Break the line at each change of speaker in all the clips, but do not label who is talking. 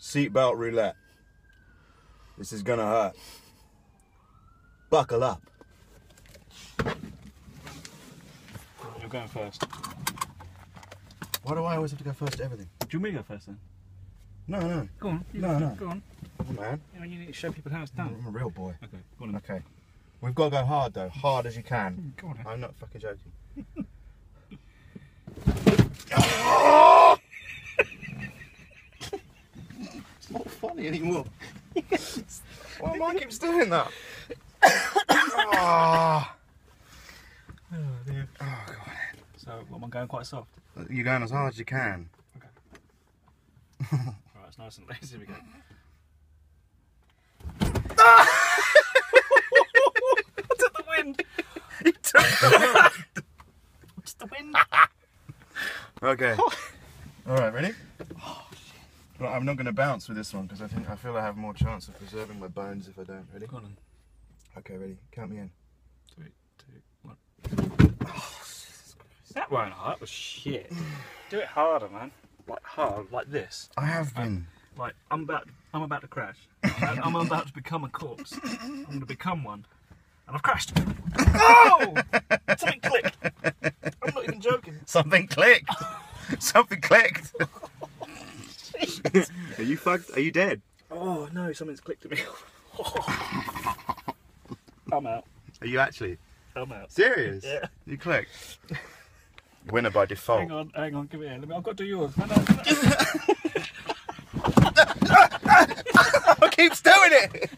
Seatbelt roulette. This is gonna hurt. Buckle up.
You're going first.
Why do I always have to go first to everything?
Do you want me to go first then?
No.
Go on.
No.
Go on.
Oh, man.
You need to show people how it's done.
I'm a real boy.
Okay, go on then.
Okay. We've got to go hard though. Hard as you can.
Go on then.
I'm not fucking joking. It's not funny anymore. Why am I keeps doing that? Oh
dear.
God.
So, what, am I going quite soft?
You're going as hard as you can.
Okay. Alright, it's nice and lazy. Here we go. I took the wind.
You took the
What's the wind?
Okay. Alright, ready? Right, I'm not going to bounce with this one because I feel I have more chance of preserving my bones if I don't. Ready?
Go on then.
Okay, ready? Count me in.
3, 2, 1. Oh, Jesus Christ. That won't hurt. That was shit. Do it harder, man. Like hard, like this.
I have been.
Like I'm about to crash. I'm about to become a corpse. I'm going to become one, and I've crashed. Oh! Something clicked. I'm not even joking.
Something clicked. Something clicked. Are you fucked? Are you dead?
Oh no, something's clicked at me. I'm out.
Are you actually?
I'm out.
Serious?
Yeah.
You clicked. Winner by default.
Hang on, give it here. I've got to do yours. No.
I keeps doing it.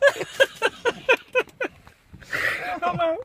I'm out.